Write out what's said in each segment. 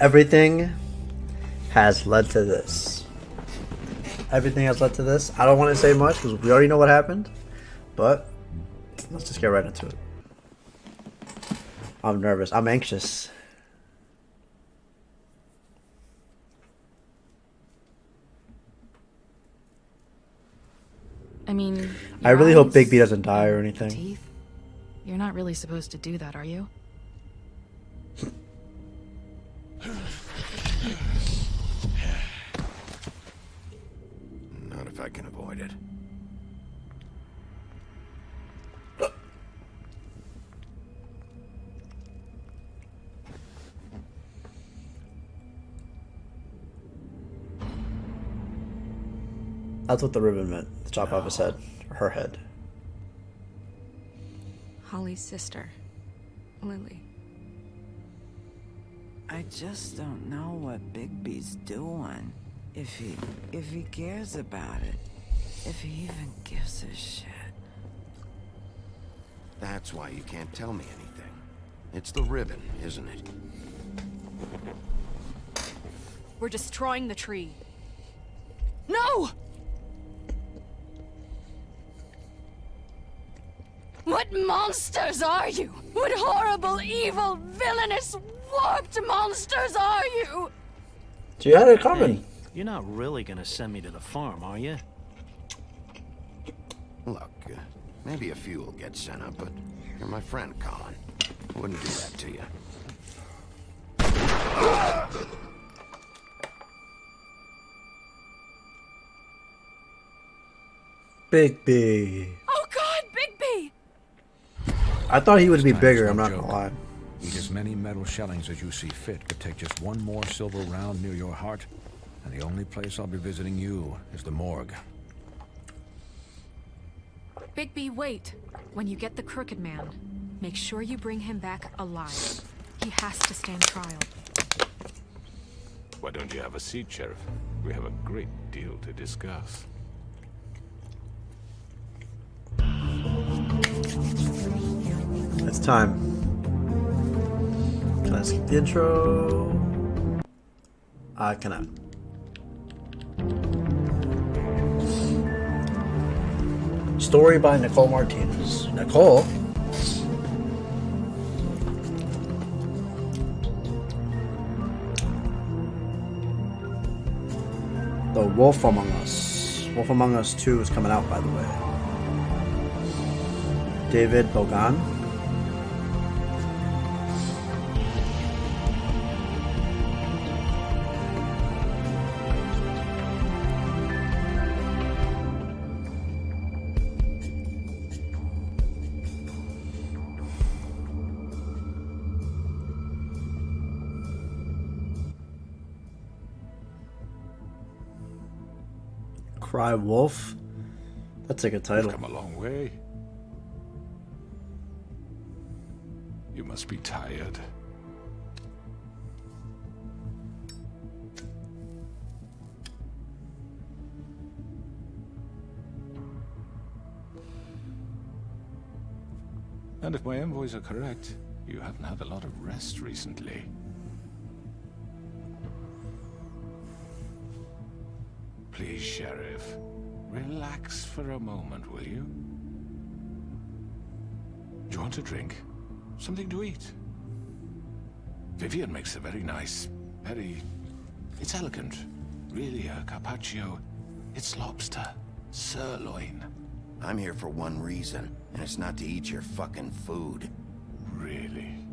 Everything has led to this. Everything has led to this. I don't want to say much because we already know what happened, but let's just get right into it. I'm nervous. I'm anxious. I mean, I really hope eyes, Bigby doesn't die or anything. teeth. You're not really supposed to do that, are you? Not if I can avoid it. That's what the ribbon meant. To chop off his head. Or her head. Holly's sister, Lily. I just don't know what Bigby's doing. If he cares about it. If he even gives a shit. That's why you can't tell me anything. It's the ribbon, isn't it? We're destroying the tree. No! What monsters are you? What horrible, evil, villainous, warped monsters are you? So you had it coming. Hey, you're not really gonna send me to the farm, are you? Look, maybe a few will get sent up, but you're my friend, Colin. I wouldn't do that to you. Bigby. Oh God, Bigby! I thought he would be This bigger, time's I'm no not joke. gonna lie. Eat as many metal shellings as you see fit, but take just one more silver round near your heart, and the only place I'll be visiting you is the morgue. Bigby, wait. When you get the Crooked Man, make sure you bring him back alive. He has to stand trial. Why don't you have a seat, Sheriff? We have a great deal to discuss. It's time. Can I skip the intro? I cannot. Story by Nicole Martinez. Nicole? The Wolf Among Us. Wolf Among Us 2 is coming out, by the way. David Bogan. Cry Wolf. That's a good title. Come a long way. You must be tired. And if my envoys are correct, you haven't had a lot of rest recently. Please, Sheriff, relax for a moment, will you? Do you want a drink? Something to eat? Vivian makes a very nice, it's elegant. Really a carpaccio. It's lobster. Sirloin. I'm here for one reason, and it's not to eat your fucking food. Really?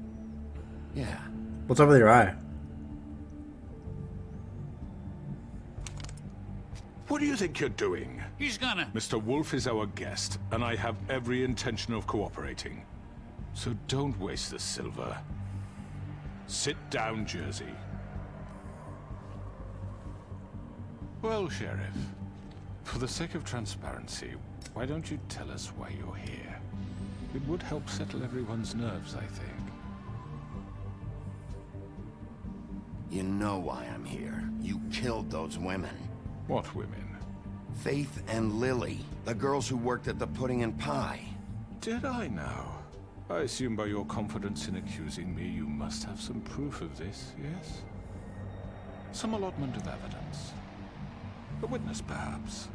Yeah. What's up with your eye? What do you think you're doing? He's gonna... Mr. Wolf is our guest, and I have every intention of cooperating. So don't waste the silver. Sit down, Jersey. Well, Sheriff, for the sake of transparency, why don't you tell us why you're here? It would help settle everyone's nerves, I think. You know why I'm here. You killed those women. What women? Faith and Lily, the girls who worked at the Pudding and Pie. Did I now? I assume by your confidence in accusing me, you must have some proof of this, yes? Some allotment of evidence. A witness, perhaps.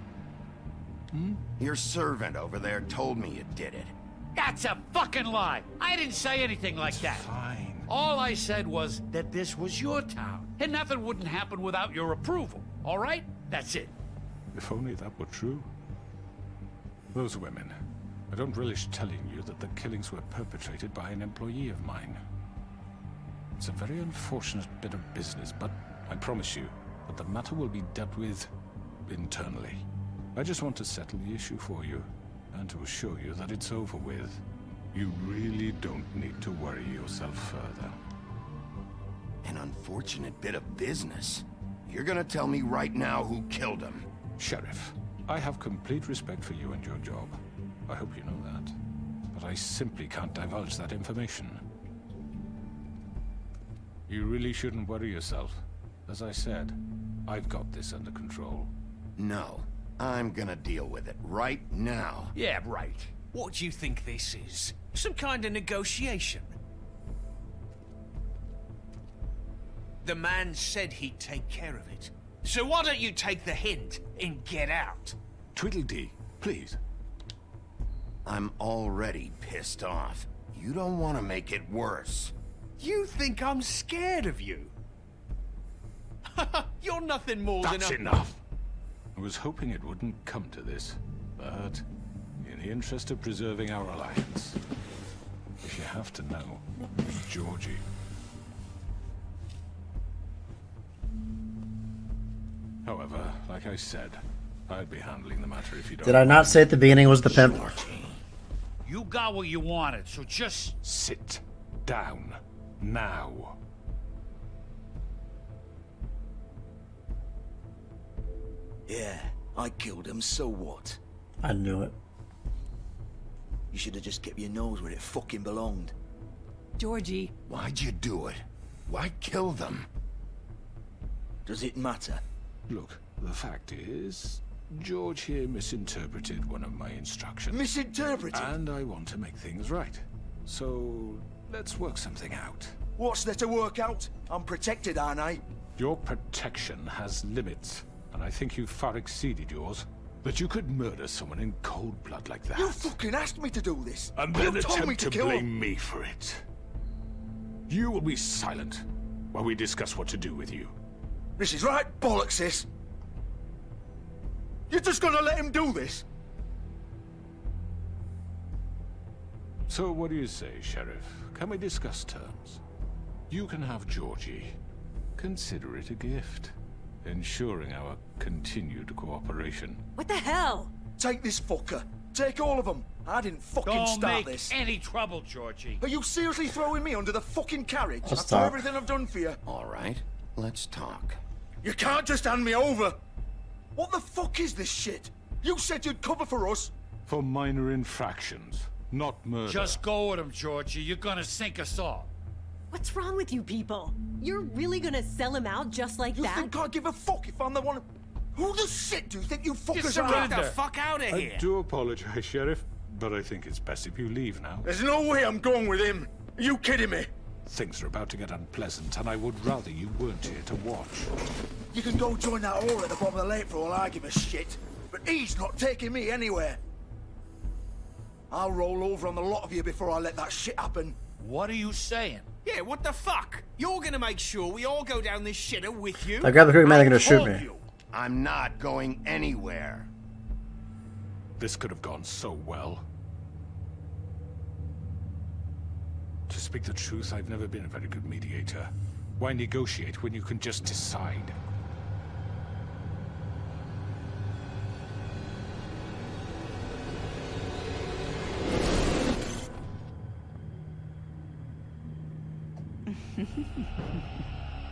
Your servant over there told me you did it. That's a fucking lie. I didn't say anything like that. Fine. All I said was that this was your town, and nothing wouldn't happen without your approval. All right? That's it. If only that were true. Those women. I don't relish telling you that the killings were perpetrated by an employee of mine. It's a very unfortunate bit of business, but I promise you that the matter will be dealt with internally. I just want to settle the issue for you, and to assure you that it's over with. You really don't need to worry yourself further. An unfortunate bit of business? You're gonna tell me right now who killed him? Sheriff, I have complete respect for you and your job. I hope you know that. But I simply can't divulge that information. You really shouldn't worry yourself. As I said, I've got this under control. No. I'm gonna deal with it right now. Yeah, right. What do you think this is? Some kind of negotiation? The man said he'd take care of it. So why don't you take the hint and get out? Tweedledee, please. I'm already pissed off. You don't want to make it worse. You think I'm scared of you? You're nothing more than a... That's enough! I was hoping it wouldn't come to this, but in the interest of preserving our alliance, if you have to know, Georgie. However, like I said, I'd be handling the matter if you don't. Did I not say at the beginning it was the pimp? You got what you wanted, so just... Sit down. Now. Yeah, I killed him, so what? I knew it. You should have just kept your nose where it fucking belonged. Georgie. Why'd you do it? Why kill them? Does it matter? Look, the fact is, George here misinterpreted one of my instructions. Misinterpreted? And I want to make things right. So, let's work something out. What's there to work out? I'm protected, aren't I? Your protection has limits, and I think you've far exceeded yours. That you could murder someone in cold blood like that. You fucking asked me to do this. And You then told me attempt to kill blame me for it. You will be silent while we discuss what to do with you. This is right bollocks, sis. You're just gonna let him do this? So what do you say, Sheriff? Can we discuss terms? You can have Georgie. Consider it a gift, ensuring our continued cooperation. What the hell? Take this fucker. Take all of them. I didn't fucking Don't start make this. any trouble, Georgie. Are you seriously throwing me under the fucking carriage Let's after talk. everything I've done for you? All right, let's talk. You can't just hand me over. What the fuck is this shit? You said you'd cover for us. For minor infractions, not murder. Just go with him, Georgie. You're gonna sink us all. What's wrong with you people? You're really gonna sell him out just like You that? think I give a fuck if I'm the one? Who the shit do you think you fuckers Get are? the fuck out of I here! do apologize, Sheriff, but I think it's best if you leave now. There's no way I'm going with him. Are you kidding me? Things are about to get unpleasant, and I would rather you weren't here to watch. You can go join that whore at the bottom of the lake for all I give a shit. But he's not taking me anywhere. I'll roll over on the lot of you before I let that shit happen. What are you saying? Yeah, what the fuck? You're gonna make sure we all go down this shitter with you? I grab the quick man, they're gonna shoot Told me. you, I'm not going anywhere. This could have gone so well. To speak the truth, I've never been a very good mediator. Why negotiate when you can just decide?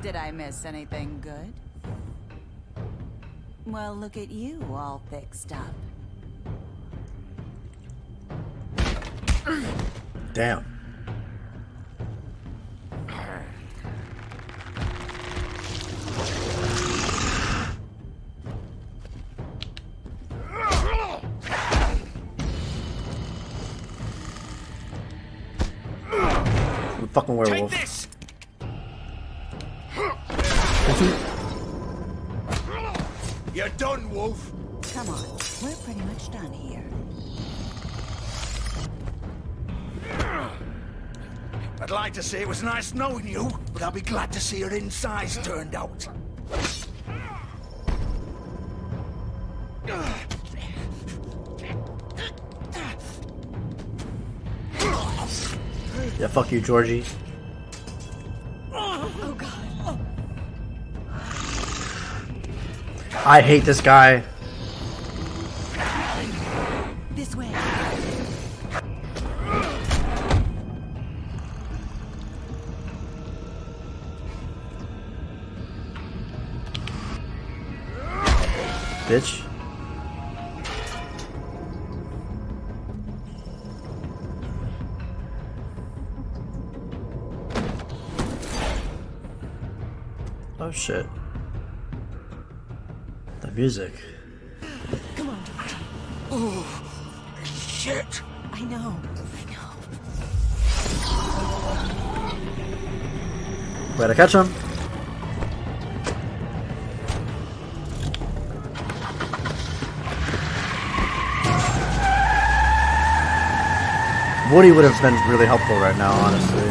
Did I miss anything good? Well, look at you, all fixed up. Damn. The fucking werewolf. Take this! You're done, Wolf. Come on, we're pretty much done here. I'd like to say it was nice knowing you, but I'll be glad to see your insides turned out. Yeah, fuck you, Georgie. Oh god. I hate this guy. This way. Bitch. Oh shit. The music. Come on, George. Oh, shit. I know. Better catch him. Woody would have been really helpful right now, honestly.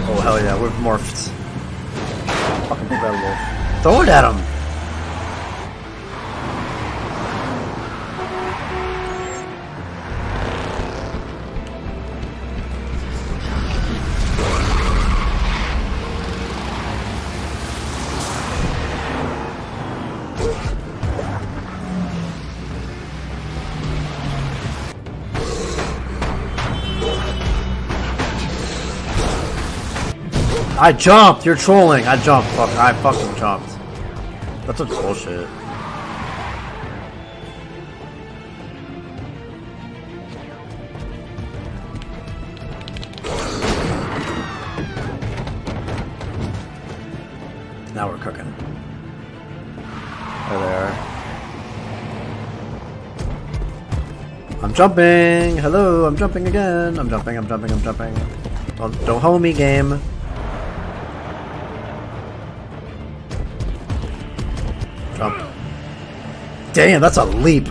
Oh hell yeah, we've morphed. Fucking big bad wolf. Throw it at him! I jumped! You're trolling! I jumped. Fuck, I fucking jumped. That's such bullshit. Now we're cooking. There they are. I'm jumping! Hello, I'm jumping again! I'm jumping. Don't hold me, game. Jump. Damn, that's a leap.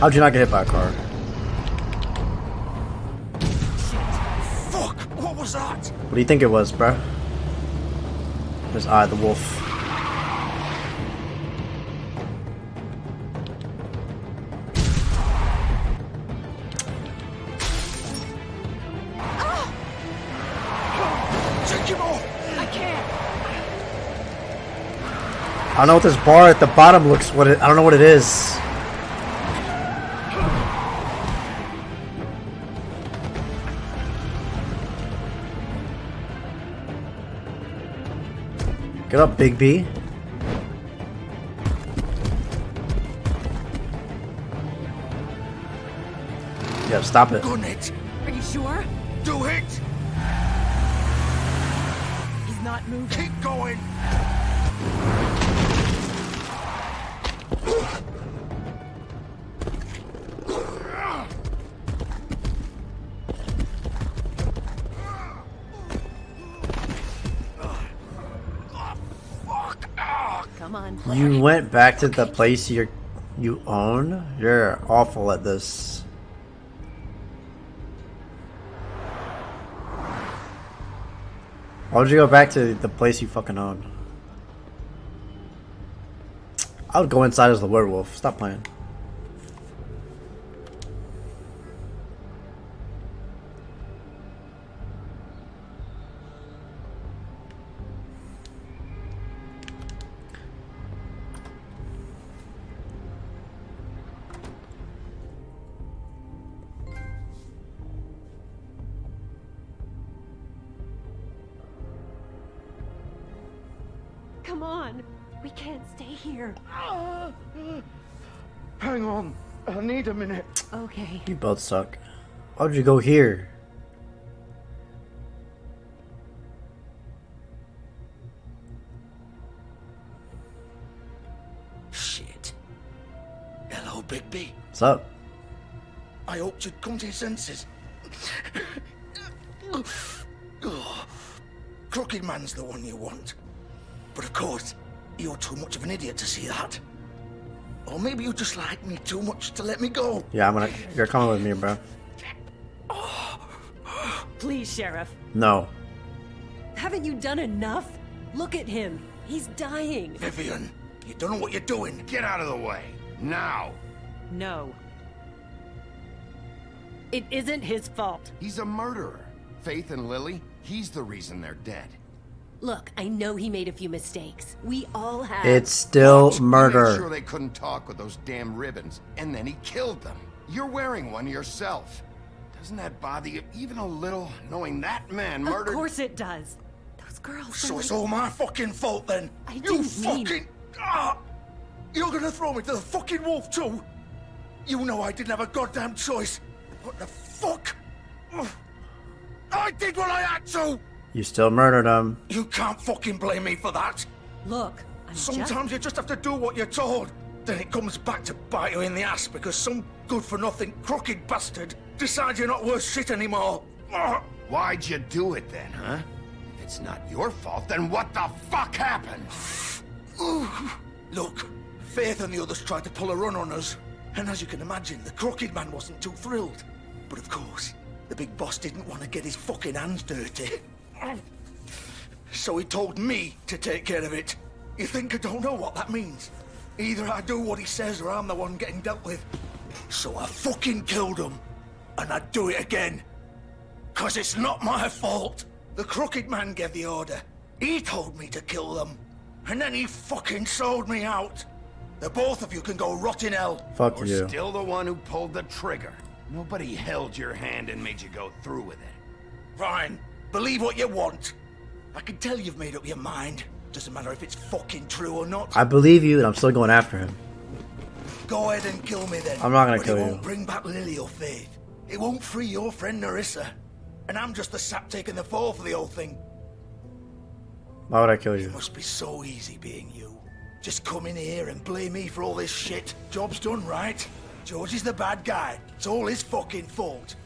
How'd you not get hit by a car? Fuck! What was that? What do you think it was, bruh? His eye, the wolf. I don't know what this bar at the bottom looks. I don't know what it is. Get up, Big B. Yeah, stop it. Gun it. Are you sure? Do it. He's not moving. Keep going. Come on. You went back to the place you own? You're awful at this. Why would you go back to the place you fucking own? I would go inside as the werewolf. Stop playing. Come on. We can't stay here. Hang on. I need a minute. Okay. You both suck. Why would you go here? Shit. Hello, Bigby. What's up? I hoped you'd come to your senses. Crooked Man's the one you want. But of course, you're too much of an idiot to see that. Or maybe you just like me too much to let me go. Yeah, you're coming with me, bro. Please, Sheriff. No. Haven't you done enough? Look at him. He's dying. Vivian, you don't know what you're doing. Get out of the way. Now. No. It isn't his fault. He's a murderer. Faith and Lily, he's the reason they're dead. Look, I know he made a few mistakes. We all have. It's still He murder. made sure they couldn't talk with those damn ribbons, and then he killed them. You're wearing one yourself. Doesn't that bother you even a little, knowing that man murdered? Of course it does. Those girls. So it's all my fucking fault then. I You didn't mean- fucking. You're gonna throw me to the fucking wolf too? You know I didn't have a goddamn choice. What the fuck? I did what I had to. You still murdered him. You can't fucking blame me for that. Look, Sometimes you just have to do what you're told. Then it comes back to bite you in the ass because some good-for-nothing crooked bastard decides you're not worth shit anymore. Why'd you do it then, huh? If it's not your fault, then what the fuck happened? Look, Faith and the others tried to pull a run on us. And as you can imagine, the Crooked Man wasn't too thrilled. But of course, the big boss didn't want to get his fucking hands dirty. So he told me to take care of it. You think I don't know what that means? Either I do what he says or I'm the one getting dealt with. So I fucking killed him. And I'd do it again. 'Cause it's not my fault. The Crooked Man gave the order. He told me to kill them. And then he fucking sold me out. The both of you can go rot in hell. Fuck You're you. still the one who pulled the trigger. Nobody held your hand and made you go through with it. Fine. Believe what you want. I can tell you've made up your mind. Doesn't matter if it's fucking true or not. I believe you, and I'm still going after him. Go ahead and kill me then. I'm not gonna But kill it you. won't bring back Lily or Faith. It won't free your friend Narissa. And I'm just the sap taking the fall for the whole thing. Why would I kill you? It must be so easy being you. Just come in here and blame me for all this shit. Job's done, right? George is the bad guy. It's all his fucking fault.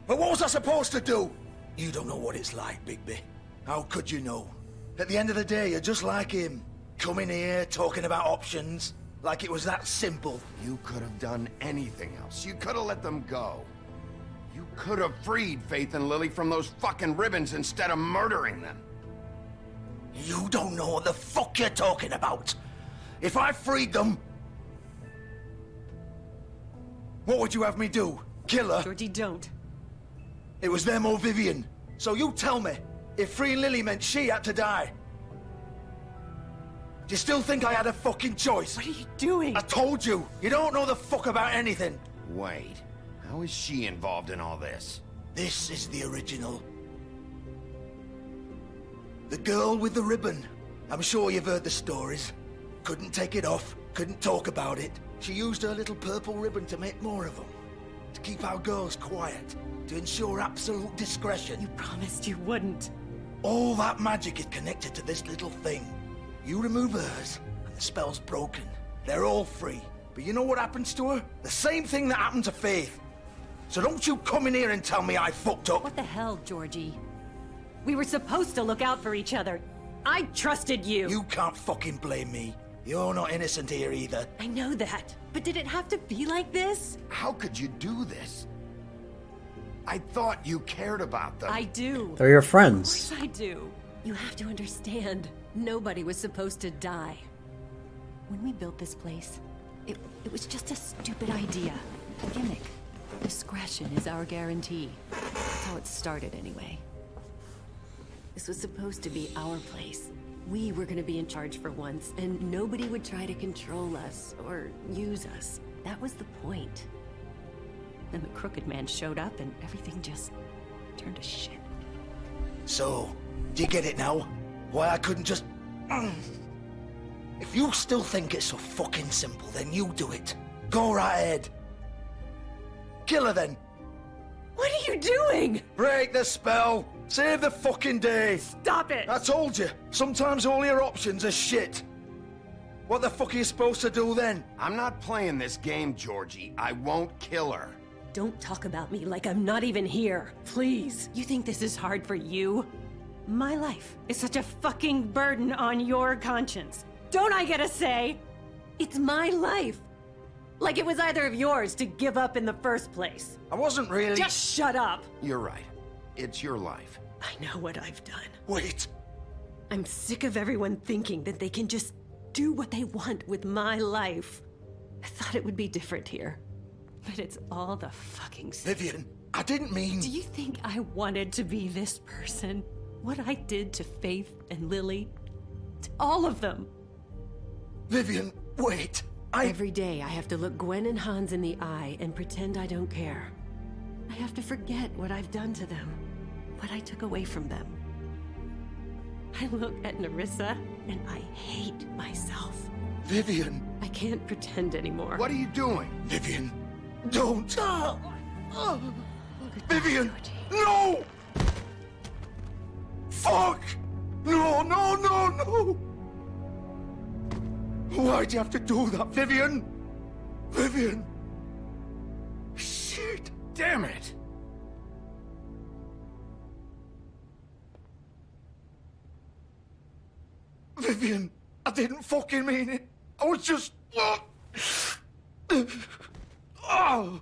But what was I supposed to do? You don't know what it's like, Bigby. How could you know? At the end of the day, you're just like him. Coming here, talking about options. Like it was that simple. You could have done anything else. You could have let them go. You could have freed Faith and Lily from those fucking ribbons instead of murdering them. You don't know what the fuck you're talking about. If I freed them... What would you have me do? Kill her? Georgie, don't. It was them or Vivian. So you tell me, if freeing Lily meant she had to die. Do you still think I had a fucking choice? What are you doing? I told you, you don't know the fuck about anything. Wait, how is she involved in all this? This is the original. The girl with the ribbon. I'm sure you've heard the stories. Couldn't take it off, couldn't talk about it. She used her little purple ribbon to make more of them. To keep our girls quiet. To ensure absolute discretion. You promised you wouldn't. All that magic is connected to this little thing. You remove hers, and the spell's broken. They're all free. But you know what happens to her? The same thing that happened to Faith. So don't you come in here and tell me I fucked up. What the hell, Georgie? We were supposed to look out for each other. I trusted you. You can't fucking blame me. You're not innocent here either. I know that. But did it have to be like this? How could you do this? I thought you cared about them. I do. They're your Of friends. course I do. You have to understand. Nobody was supposed to die. When we built this place, it was just a stupid idea. A gimmick. Discretion is our guarantee. That's how it started anyway. This was supposed to be our place. We were gonna be in charge for once, and nobody would try to control us or use us. That was the point. Then the Crooked Man showed up and everything just turned to shit. So, do you get it now? Why I couldn't just... If you still think it's so fucking simple, then you do it. Go right ahead. Kill her then. What are you doing? Break the spell. Save the fucking day. Stop it! I told you, sometimes all your options are shit. What the fuck are you supposed to do then? I'm not playing this game, Georgie. I won't kill her. Don't talk about me like I'm not even here. Please. You think this is hard for you? My life is such a fucking burden on your conscience. Don't I get a say? It's my life. Like it was either of yours to give up in the first place. I wasn't really... Just shut up. You're right. It's your life. I know what I've done. Wait. I'm sick of everyone thinking that they can just do what they want with my life. I thought it would be different here. But it's all the fucking same. Vivian, I didn't mean... Do you think I wanted to be this person? What I did to Faith and Lily? To all of them. Vivian, wait. Every day I have to look Gwen and Hans in the eye and pretend I don't care. I have to forget what I've done to them. What I took away from them. I look at Nerissa and I hate myself. Vivian. I can't pretend anymore. What are you doing? Vivian, don't. Vivian, no! Fuck! No, no, no, no! Why'd you have to do that, Vivian? Vivian! Shit! Damn it! Vivian, I didn't fucking mean it. I was just... Oh! Oh,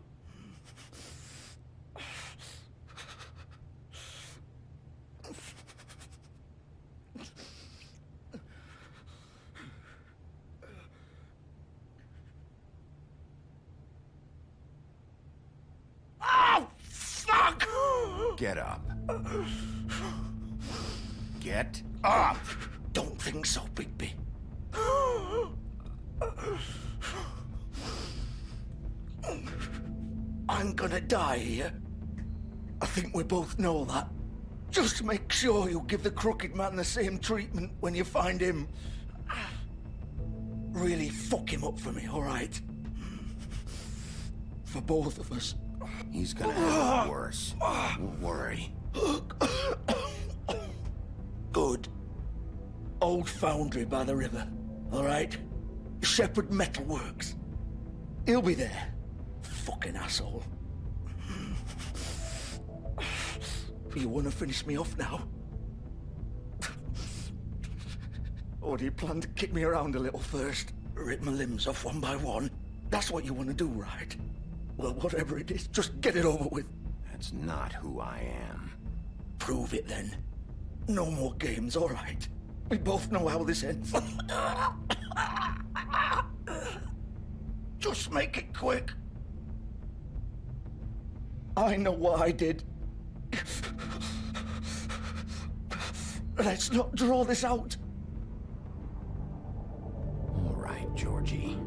fuck! Get up. Get up! Don't think so, Bigby. I'm gonna die here. I think we both know that. Just make sure you give the Crooked Man the same treatment when you find him. Really fuck him up for me, all right? For both of us. He's gonna have it worse. Don't worry. Good. Old foundry by the river, all right? Shepherd Metalworks. He'll be there. Fucking asshole. You want to finish me off now? Or do you plan to kick me around a little first? Rip my limbs off one by one? That's what you want to do, right? Well, whatever it is, just get it over with. That's not who I am. Prove it then. No more games, all right? We both know how this ends. Just make it quick. I know what I did. Let's not draw this out. All right, Georgie.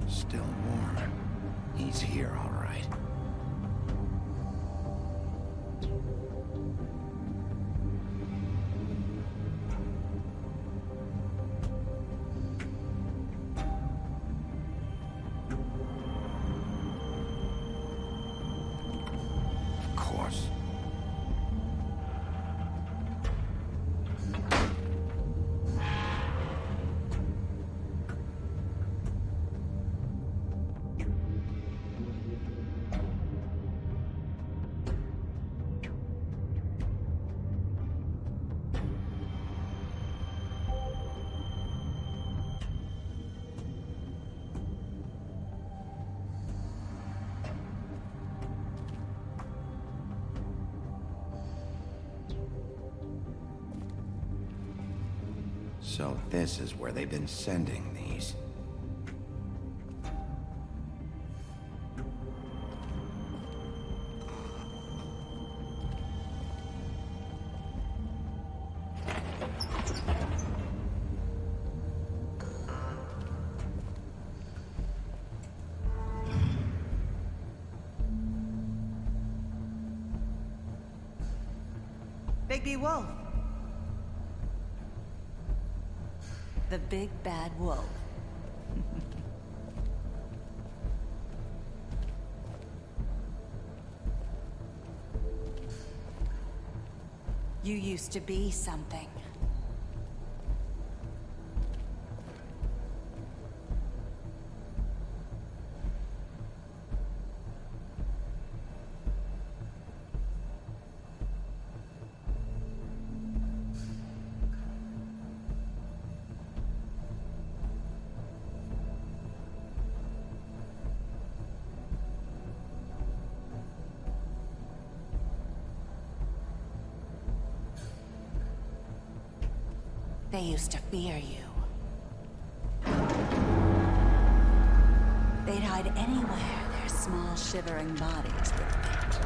Still warm. He's here, all right. Of course. So this is where they've been sending these. Bigby Wolf. The big bad wolf. You used to be something. They used to fear you. They'd hide anywhere their small, shivering bodies would fit.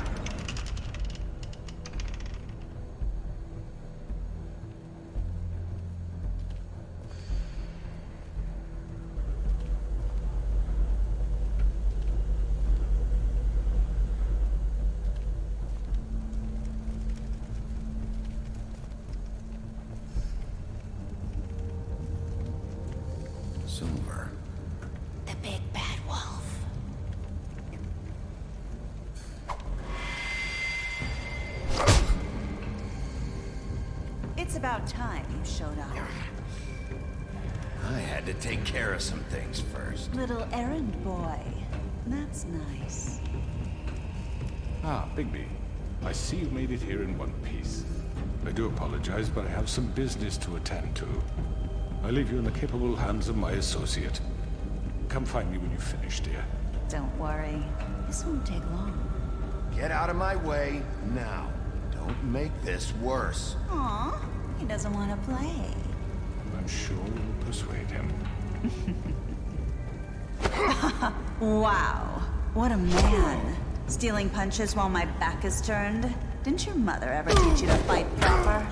Silver. The big bad wolf. It's about time you showed up. I had to take care of some things first. Little errand boy. That's nice. Ah, Bigby. I see you made it here in one piece. I do apologize, but I have some business to attend to. I leave you in the capable hands of my associate. Come find me when you've finished, dear. Don't worry. This won't take long. Get out of my way now. Don't make this worse. Aw, he doesn't want to play. I'm sure we'll persuade him. Wow, what a man. Stealing punches while my back is turned. Didn't your mother ever teach you to fight proper?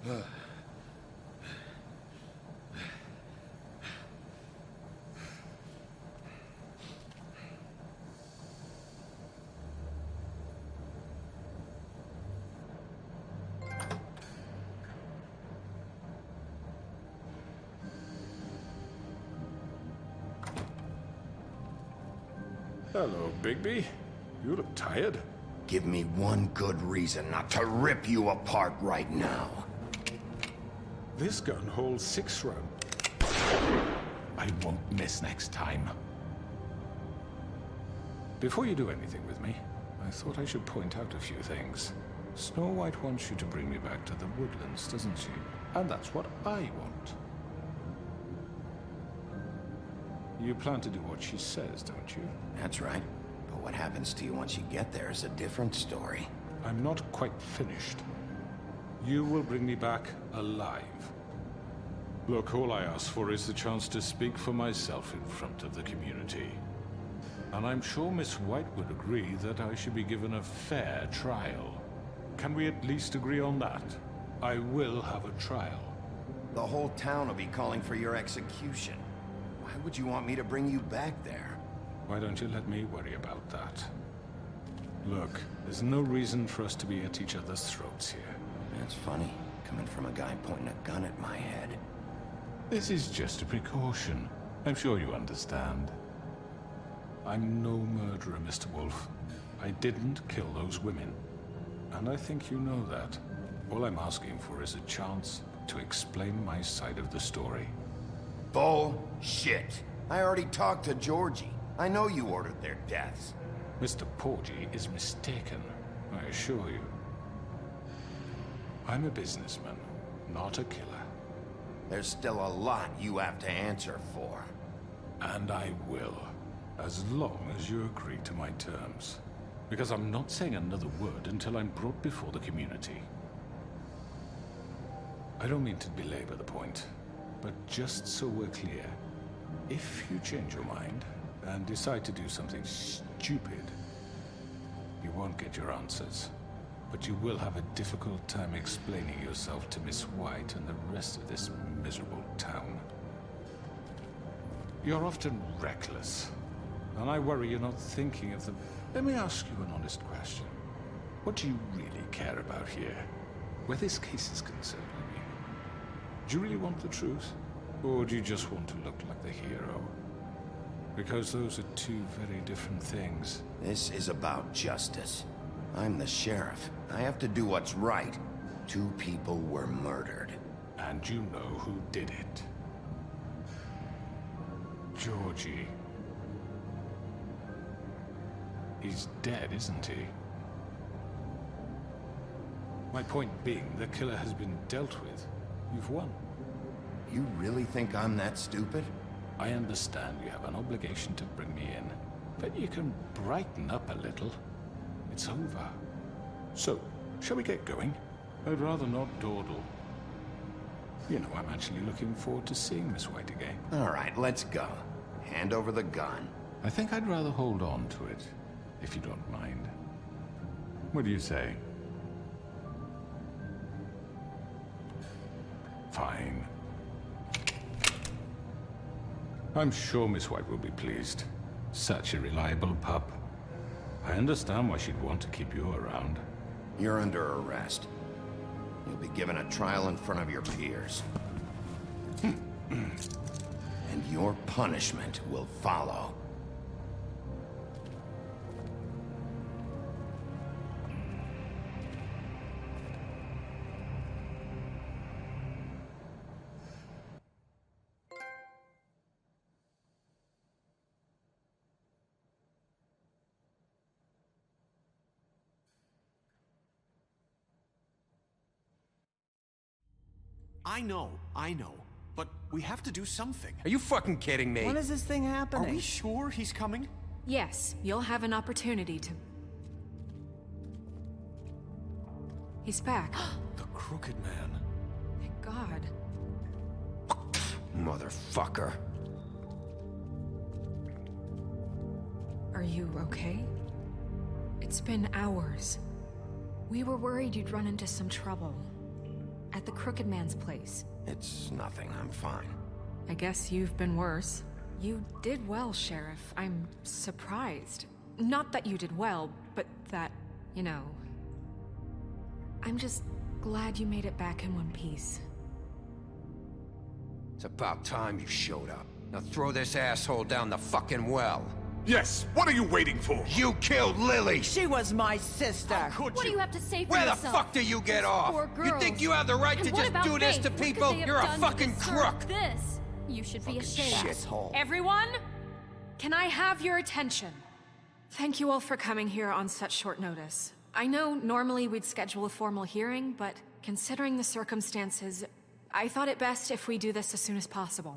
Hello, Bigby. You look tired. Give me one good reason not to rip you apart right now. This gun holds 6 rounds. I won't miss next time. Before you do anything with me, I thought I should point out a few things. Snow White wants you to bring me back to the woodlands, doesn't she? And that's what I want. You plan to do what she says, don't you? That's right. But what happens to you once you get there is a different story. I'm not quite finished. You will bring me back alive. Look, all I ask for is the chance to speak for myself in front of the community. And I'm sure Miss White would agree that I should be given a fair trial. Can we at least agree on that? I will have a trial. The whole town will be calling for your execution. Why would you want me to bring you back there? Why don't you let me worry about that? Look, there's no reason for us to be at each other's throats here. That's funny, coming from a guy pointing a gun at my head. This is just a precaution. I'm sure you understand. I'm no murderer, Mr. Wolf. I didn't kill those women. And I think you know that. All I'm asking for is a chance to explain my side of the story. Bullshit. I already talked to Georgie. I know you ordered their deaths. Mr. Porgy is mistaken, I assure you. I'm a businessman, not a killer. There's still a lot you have to answer for. And I will, as long as you agree to my terms. Because I'm not saying another word until I'm brought before the community. I don't mean to belabor the point, but just so we're clear, if you change your mind and decide to do something stupid, you won't get your answers. But you will have a difficult time explaining yourself to Miss White and the rest of this miserable town. You're often reckless, and I worry you're not thinking of the... Let me ask you an honest question. What do you really care about here? Where this case is concerned, I mean. Do you really want the truth? Or do you just want to look like the hero? Because those are two very different things. This is about justice. I'm the sheriff. I have to do what's right. 2 people were murdered. And you know who did it. Georgie. He's dead, isn't he? My point being, the killer has been dealt with. You've won. You really think I'm that stupid? I understand you have an obligation to bring me in, but you can brighten up a little. It's over. So, shall we get going? I'd rather not dawdle. You know, I'm actually looking forward to seeing Miss White again. All right, let's go. Hand over the gun. I think I'd rather hold on to it, if you don't mind. What do you say? Fine. I'm sure Miss White will be pleased. Such a reliable pup. I understand why she'd want to keep you around. You're under arrest. You'll be given a trial in front of your peers. And your punishment will follow. I know. But we have to do something. Are you fucking kidding me? When is this thing happening? Are we sure he's coming? Yes, you'll have an opportunity to... He's back. The Crooked Man. Thank God. Motherfucker. Are you okay? It's been hours. We were worried you'd run into some trouble. at the Crooked Man's place. It's nothing. I'm fine. I guess you've been worse. You did well, Sheriff. I'm surprised. Not that you did well, but that, you know... I'm just glad you made it back in one piece. It's about time you showed up. Now throw this asshole down the fucking well. Yes, what are you waiting for? You killed Lily! She was my sister. What do you have to say for Where yourself? the fuck do you get These off? poor You think you have the right And to what just about do this Faith? to What could people? they have You're a done to fucking deserve crook! This? You should be ashamed. Shithole. Everyone, can I have your attention? Thank you all for coming here on such short notice. I know normally we'd schedule a formal hearing, but considering the circumstances, I thought it best if we do this as soon as possible.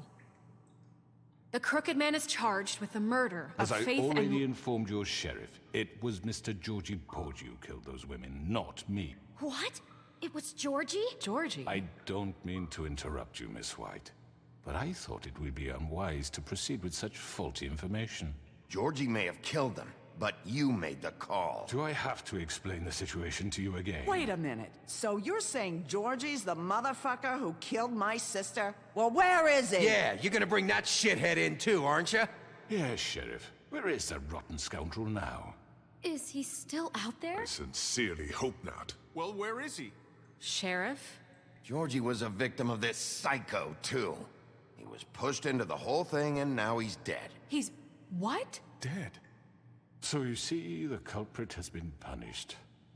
The Crooked Man is charged with the murder of As I Faith already and... informed your sheriff, it was Mr. Georgie Porgy who killed those women, not me. What? It was Georgie? Georgie? I don't mean to interrupt you, Miss White, but I thought it would be unwise to proceed with such faulty information. Georgie may have killed them, but you made the call. Do I have to explain the situation to you again? Wait a minute. So you're saying Georgie's the motherfucker who killed my sister? Well, where is he? Yeah, you're gonna bring that shithead in too, aren't you? Yes, Sheriff. Where is that rotten scoundrel now? Is he still out there? I sincerely hope not. Well, where is he? Sheriff? Georgie was a victim of this psycho, too. He was pushed into the whole thing, and now he's dead. He's... what? Dead. So you see, the culprit has been punished.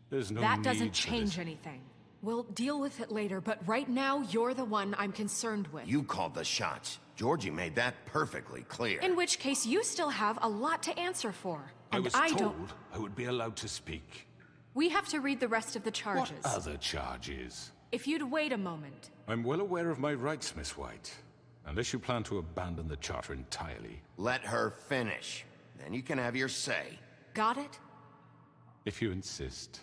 There's no That need doesn't for change this. anything. We'll deal with it later, but right now, you're the one I'm concerned with. You called the shots. Georgie made that perfectly clear. In which case, you still have a lot to answer for. I And was I told don't... I would be allowed to speak. We have to read the rest of the charges. What other charges? If you'd wait a moment. I'm well aware of my rights, Miss White. Unless you plan to abandon the charter entirely. Let her finish. Then you can have your say. Got it? If you insist.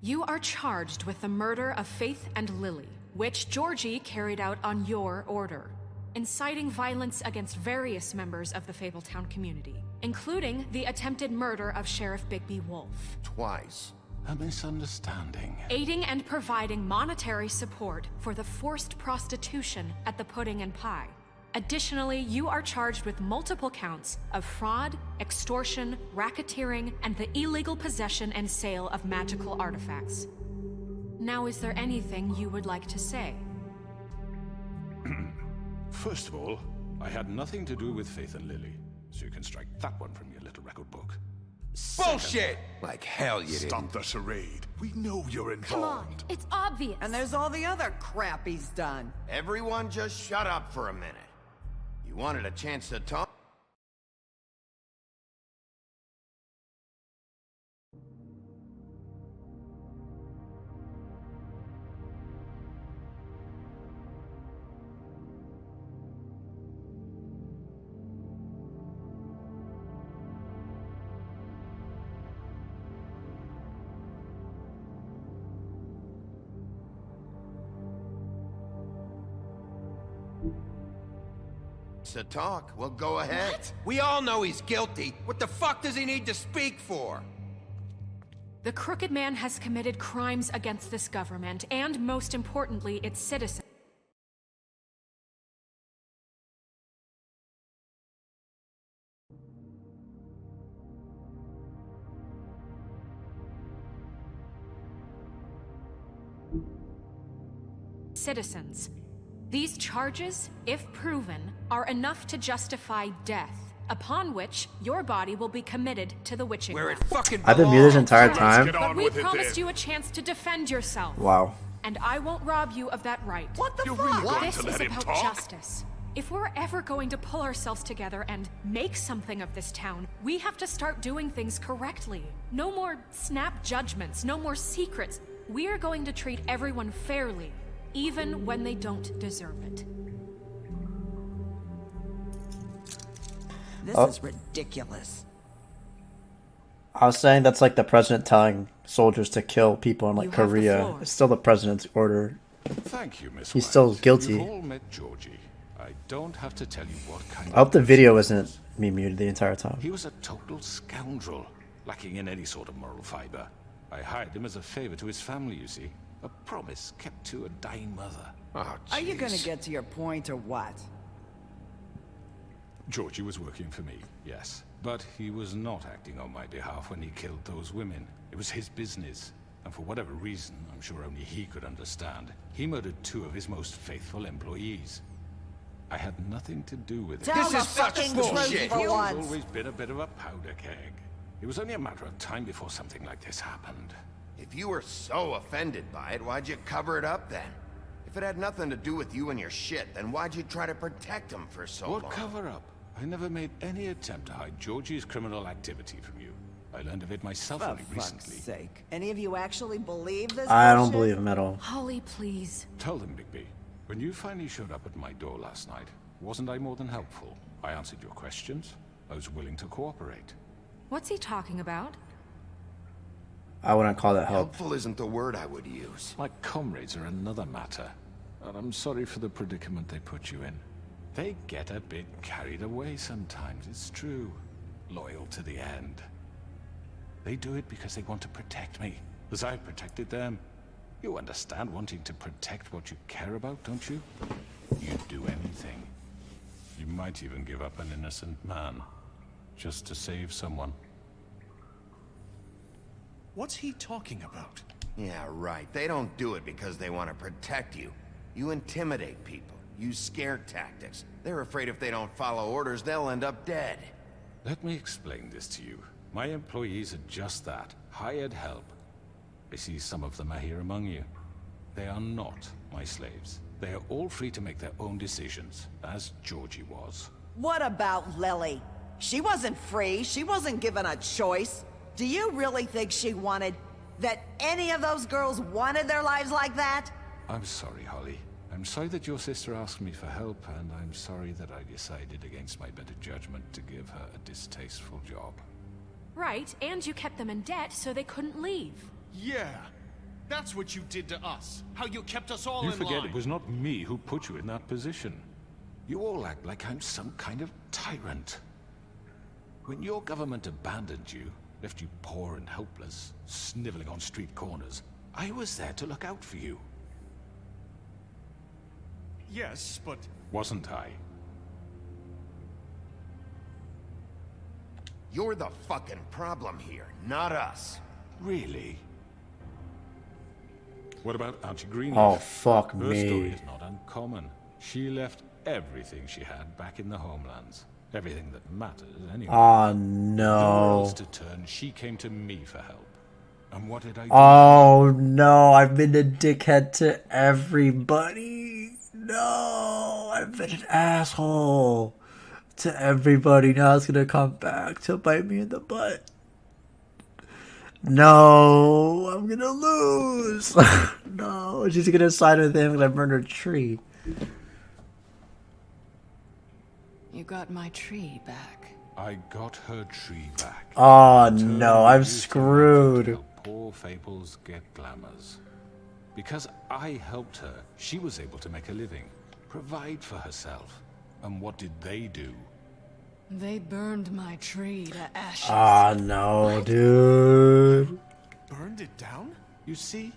You are charged with the murder of Faith and Lily, which Georgie carried out on your order, inciting violence against various members of the Fabletown community, including the attempted murder of Sheriff Bigby Wolf. Twice. A misunderstanding. Aiding and providing monetary support for the forced prostitution at the Pudding and Pie. Additionally, you are charged with multiple counts of fraud, extortion, racketeering, and the illegal possession and sale of magical artifacts. Now, is there anything you would like to say? First of all, I had nothing to do with Faith and Lily, so you can strike that one from your little record book. Bullshit! Like hell you didn't. Stop the charade. We know you're involved. Come on, it's obvious. And there's all the other crap he's done. Everyone just shut up for a minute. You wanted a chance to talk? To talk, well, go ahead. What? We all know he's guilty. What the fuck does he need to speak for? The Crooked Man has committed crimes against this government, and most importantly, its citizens. These charges, if proven, are enough to justify death, upon which your body will be committed to the witching Where well. it fucking I've been muted this entire belongs. time. But we promised you a chance to defend yourself. Wow. And I won't rob you of that right. What the You're fuck? really going This to is let him about talk? justice. If we're ever going to pull ourselves together and make something of this town, we have to start doing things correctly. No more snap judgments, no more secrets. We are going to treat everyone fairly, even when they don't deserve it. This Oh. is ridiculous. I was saying that's like the president telling soldiers to kill people in like You have the Korea. floor. It's still the president's order. Thank you, Miss He's White. still guilty. You've all met Georgie. I don't have to tell you what kind I hope the video isn't me muted the entire time. He was a total scoundrel, lacking in any sort of moral fiber. I hired him as a favor to his family, you see. A promise kept to a dying mother. Oh, Are you gonna get to your point or what? Georgie was working for me, yes. But he was not acting on my behalf when he killed those women. It was his business. And for whatever reason, I'm sure only he could understand, he murdered 2 of his most faithful employees. I had nothing to do with it. Tell the fucking truth for He's once. always been a bit of a powder keg. It was only a matter of time before something like this happened. If you were so offended by it, why'd you cover it up then? If it had nothing to do with you and your shit, then why'd you try to protect him for so long? What cover up? I never made any attempt to hide Georgie's criminal activity from you. I learned of it myself For only fuck's recently. sake. Any of you actually believe this I don't bullshit? believe him at all. Holly, please. Tell them, Bigby. When you finally showed up at my door last night, wasn't I more than helpful? I answered your questions. I was willing to cooperate. What's he talking about? I wouldn't call that help. Helpful isn't the word I would use. My comrades are another matter. And I'm sorry for the predicament they put you in. They get a bit carried away sometimes, it's true. Loyal to the end. They do it because they want to protect me, as I've protected them. You understand wanting to protect what you care about, don't you? You'd do anything. You might even give up an innocent man, just to save someone. What's he talking about? Yeah, right. They don't do it because they want to protect you. You intimidate people, use scare tactics. They're afraid if they don't follow orders, they'll end up dead. Let me explain this to you. My employees are just that, hired help. I see some of them are here among you. They are not my slaves. They are all free to make their own decisions, as Georgie was. What about Lily? She wasn't free. She wasn't given a choice. Do you really think she wanted... that any of those girls wanted their lives like that? I'm sorry, Holly. I'm sorry that your sister asked me for help, and I'm sorry that I decided against my better judgment to give her a distasteful job. Right, and you kept them in debt so they couldn't leave. Yeah. That's what you did to us. How you kept us all You in forget line. it was not me who put you in that position. You all act like I'm some kind of tyrant. When your government abandoned you, left you poor and helpless, sniveling on street corners, I was there to look out for you. Yes, but... Wasn't I? You're the fucking problem here, not us. Really? What about Auntie Greenleaf? Oh, fuck Her me. story is not uncommon. She left everything she had back in the homelands. Everything that matters, anyway. Oh, Nowhere else no. to turn, she came to me for help. And what did I do? Oh, no. I've been a dickhead to everybody. No. I've been an asshole to everybody. Now it's going to come back to bite me in the butt. No. I'm going to lose. No. She's going to side with him because I burned her tree. You got my tree back. I got her tree back. Oh, Turned no. I'm used to screwed. help poor fables get glamours. Because I helped her, she was able to make a living, provide for herself. And what did they do? They burned my tree to ashes. Oh, no, dude. Burned it down? You see?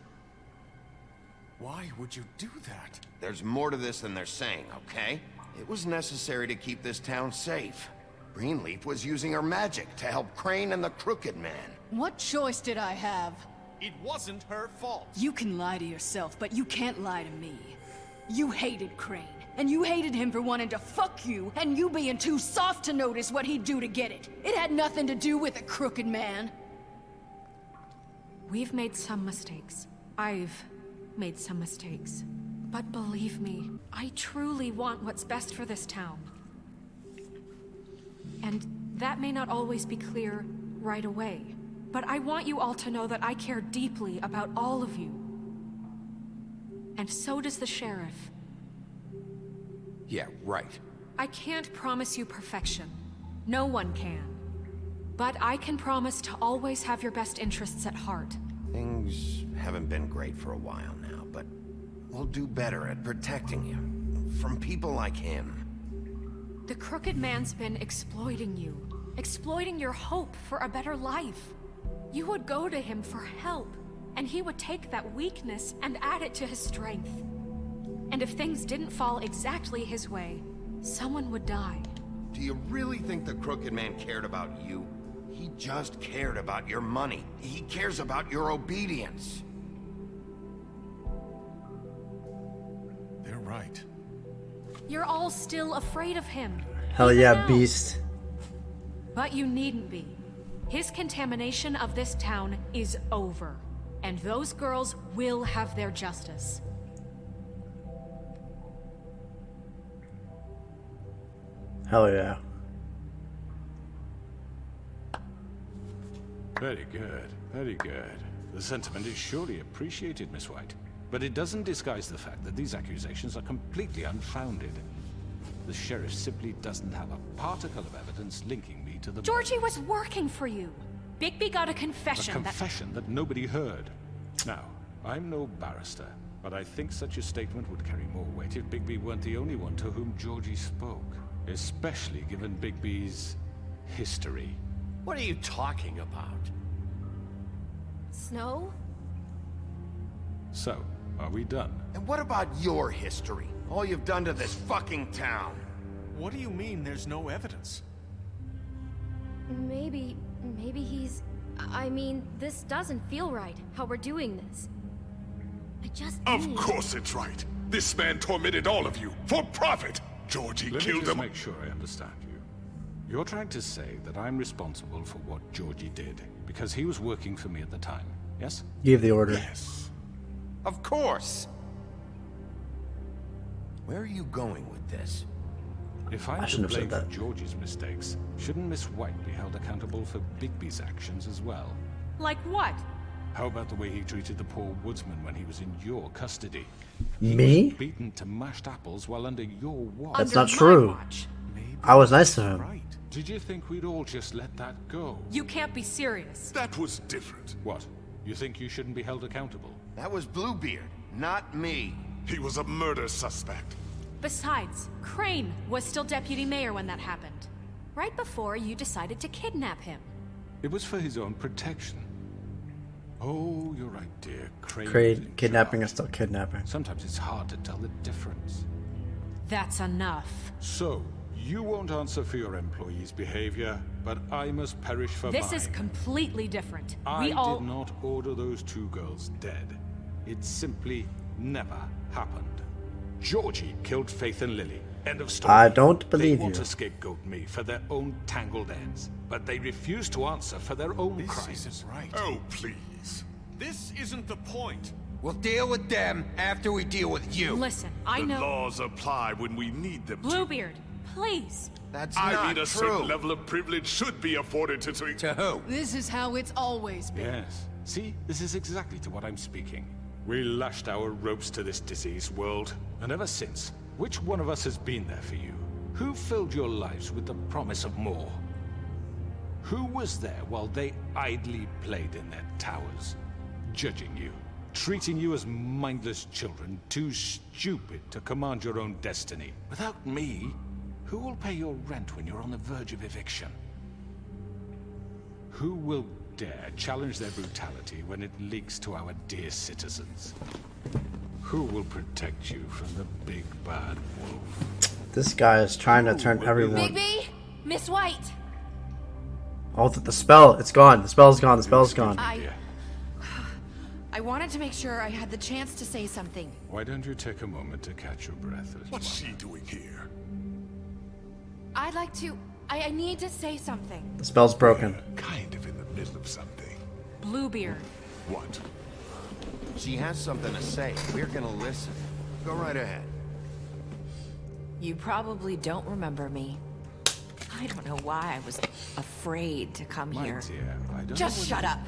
Why would you do that? There's more to this than they're saying, okay? It was necessary to keep this town safe. Greenleaf was using her magic to help Crane and the Crooked Man. What choice did I have? It wasn't her fault. You can lie to yourself, but you can't lie to me. You hated Crane, and you hated him for wanting to fuck you, and you being too soft to notice what he'd do to get it. It had nothing to do with the Crooked Man. We've made some mistakes. I've made some mistakes. But believe me, I truly want what's best for this town. And that may not always be clear right away, but I want you all to know that I care deeply about all of you. And so does the sheriff. Yeah, right. I can't promise you perfection. No one can. But I can promise to always have your best interests at heart. Things haven't been great for a while now, but we'll do better at protecting you. From people like him. The Crooked Man's been exploiting you. Exploiting your hope for a better life. You would go to him for help, and he would take that weakness and add it to his strength. And if things didn't fall exactly his way, someone would die. Do you really think the Crooked Man cared about you? He just cared about your money. He cares about your obedience. They're right. You're all still afraid of him. Hell even yeah, now. beast. But you needn't be. His contamination of this town is over, and those girls will have their justice. Hell yeah. Very good, very good. The sentiment is surely appreciated, Miss White. But it doesn't disguise the fact that these accusations are completely unfounded. The sheriff simply doesn't have a particle of evidence linking me to the... Georgie was working for you. Bigby got a confession. A confession that nobody heard. Now, I'm no barrister, but I think such a statement would carry more weight if Bigby weren't the only one to whom Georgie spoke. Especially given Bigby's history. What are you talking about? Snow? So, are we done? And what about your history? All you've done to this fucking town? What do you mean there's no evidence? Maybe he's... I mean, this doesn't feel right, how we're doing this. I just Of course it's right. This man tormented all of you, for profit! Georgie Let killed me just him. make sure I understand you. You're trying to say that I'm responsible for what Georgie did, because he was working for me at the time, yes? Gave the order. Yes. Of course! Where are you going with this? If I'm to blame for Georgie's mistakes, shouldn't Miss White be held accountable for Bigby's actions as well? Like what? How about the way he treated the poor woodsman when he was in your custody? Me? He was beaten to mashed apples while under your watch. That's not true. I was nice to him. Right. Did you think we'd all just let that go? You can't be serious. That was different. What? You think you shouldn't be held accountable? That was Bluebeard, not me. He was a murder suspect. Besides, Crane was still deputy mayor when that happened. Right before you decided to kidnap him. It was for his own protection. Oh, you're right, dear. Crane, kidnapping is still kidnapping. Sometimes it's hard to tell the difference. That's enough. So, you won't answer for your employees' behavior, but I must perish for mine. This is completely different. I did not order those two girls dead. It simply never happened. Georgie killed Faith and Lily. End of story. I don't believe They want you. to scapegoat me for their own tangled ends, but they refuse to answer for their own crimes. This isn't right. Oh, please. This isn't the point. We'll deal with them after we deal with you. Listen, I know. The laws apply when we need them to. Bluebeard, please. That's I not mean, a true. certain level of privilege should be afforded to... To who? This is how it's always been. Yes. See, this is exactly to what I'm speaking. We lashed our ropes to this diseased world, and ever since, which one of us has been there for you? Who filled your lives with the promise of more? Who was there while they idly played in their towers, judging you, treating you as mindless children, too stupid to command your own destiny? Without me, who will pay your rent when you're on the verge of eviction? Who will dare challenge their brutality when it leaks to our dear citizens? Who will protect you from the big bad wolf? This guy is trying to turn everyone. Bigby! Miss White! Oh, the spell. It's gone. The spell's gone. The spell's gone. I wanted to make sure I had the chance to say something. Why don't you take a moment to catch your breath? What's she doing here? I'd like to... I need to say something. The spell's broken. Kind of in the middle of something. Bluebeard. What? She has something to say. We're gonna listen. Go right ahead. You probably don't remember me. I don't know why I was afraid to come My here. dear, I don't Just know shut up.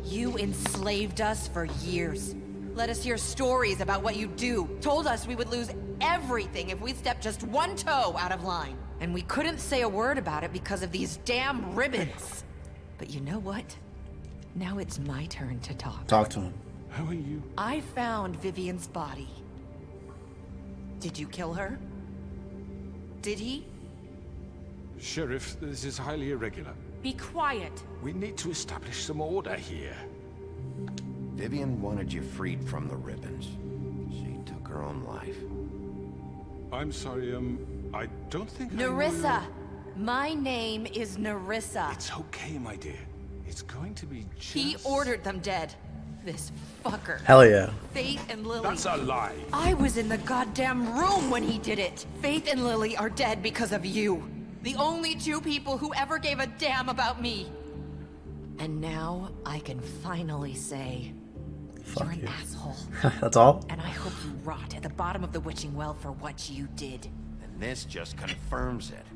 You enslaved us for years. Let us hear stories about what you do. Told us we would lose everything if we stepped just one toe out of line. And we couldn't say a word about it because of these damn ribbons. But you know what? Now it's my turn to talk. Talk to him. How are you? I found Vivian's body. Did you kill her? Did he? Sheriff, this is highly irregular. Be quiet. We need to establish some order here. Vivian wanted you freed from the ribbons. She took her own life. I'm sorry, I don't think Nerissa! My name is Nerissa. It's okay, my dear. It's going to be just... He ordered them dead. This fucker. Hell yeah. Faith and Lily. That's a lie. I was in the goddamn room when he did it. Faith and Lily are dead because of you. The only two people who ever gave a damn about me. And now I can finally say, you're an asshole. That's all? And I hope you rot at the bottom of the witching well for what you did. And this just confirms it.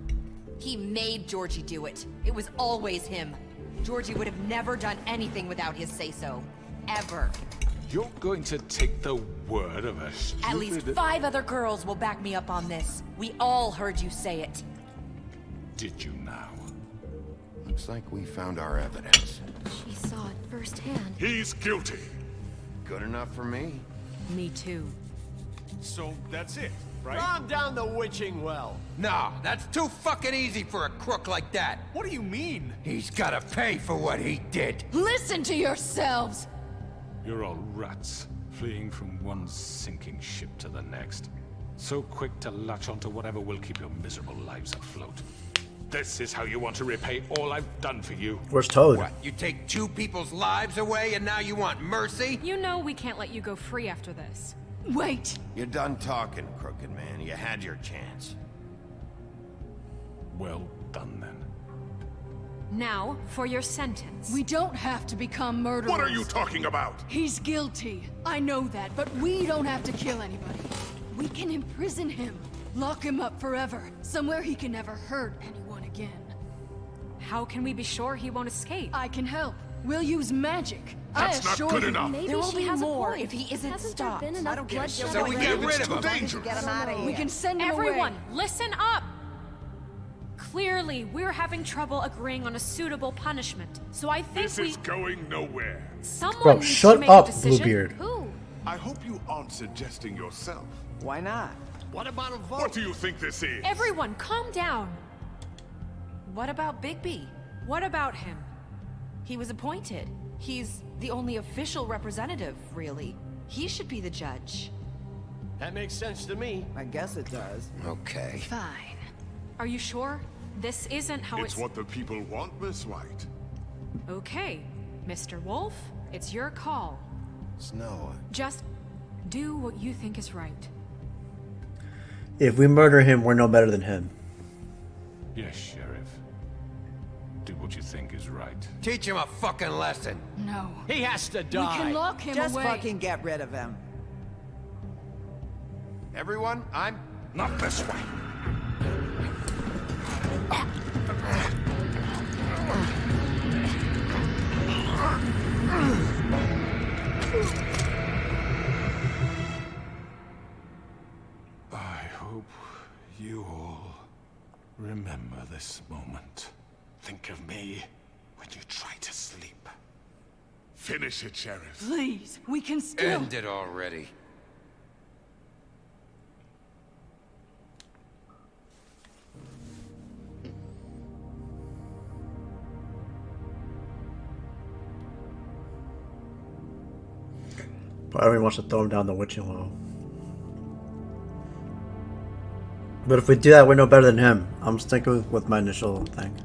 He made Georgie do it. It was always him. Georgie would have never done anything without his say-so. Ever. You're going to take the word of a stupid... At least 5 other girls will back me up on this. We all heard you say it. Did you now? Looks like we found our evidence. She saw it firsthand. He's guilty. Good enough for me. Me too. So that's it, right? Calm down the witching well. No, that's too fucking easy for a crook like that. What do you mean? He's gotta pay for what he did. Listen to yourselves! You're all rats, fleeing from one sinking ship to the next. So quick to latch onto whatever will keep your miserable lives afloat. This is how you want to repay all I've done for you. Where's Toad? What, you take 2 people's lives away and now you want mercy? You know we can't let you go free after this. Wait! You're done talking, crooked man. You had your chance. Well done, then. Now, for your sentence. We don't have to become murderers. What are you talking about? He's guilty. I know that, but we don't have to kill anybody. We can imprison him. Lock him up forever. Somewhere he can never hurt anyone again. How can we be sure he won't escape? I can help. We'll use magic. That's not good enough. Maybe There will she be has more a point. if he isn't Hasn't stopped. there been enough bloodshed? So we get rid of him. Dangerous. Get him out of here. We can send him Everyone, away. listen up! Clearly, we're having trouble agreeing on a suitable punishment. So I think This is going nowhere. someone Bro, needs to shut make a up, decision. Bluebeard. Who? I hope you aren't suggesting yourself. Why not? What about a vote? What do you think this is? Everyone, calm down. What about Bigby? What about him? He was appointed. He's the only official representative, really. He should be the judge. That makes sense to me. I guess it does. Okay. Fine. Are you sure? This isn't how It's what the people want, Miss White. Okay, Mr. Wolf, it's your call. Snow. Just do what you think is right. If we murder him, we're no better than him. Yes, Sheriff. Do what you think is right. Teach him a fucking lesson. No. He has to We die. can lock him Just away. fucking get rid of him. Everyone, I'm... Not this way. I hope you all remember this moment. Think of me when you try to sleep. Finish it, Sheriff. Please, we can still... End it already. But everyone wants to throw him down the witching well. But if we do that, we're no better than him. I'm sticking with my initial thing.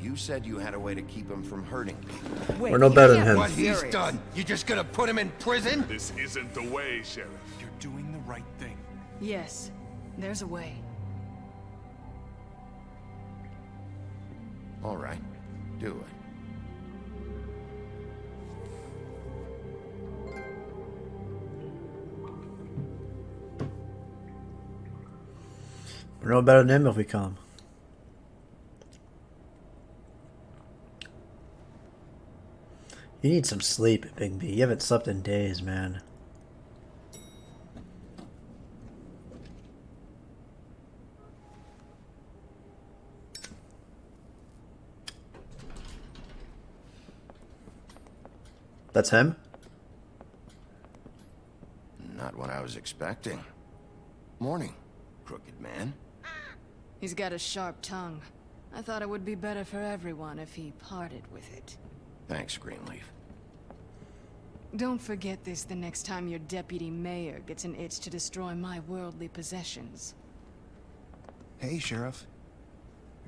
You said you had a way to keep him from hurting people. We're no better than him. What he's done, you just gonna put him in prison? This isn't the way, Sheriff. You're doing the right thing. Yes, there's a way. All right, do it. We're no better than him if we come. You need some sleep, Big B. You haven't slept in days, man. That's him? Not what I expecting. Morning, crooked man. He's got a sharp tongue. I thought it would be better for everyone if he parted with it. Thanks, Greenleaf. Don't forget this the next time your deputy mayor gets an itch to destroy my worldly possessions. Hey, Sheriff.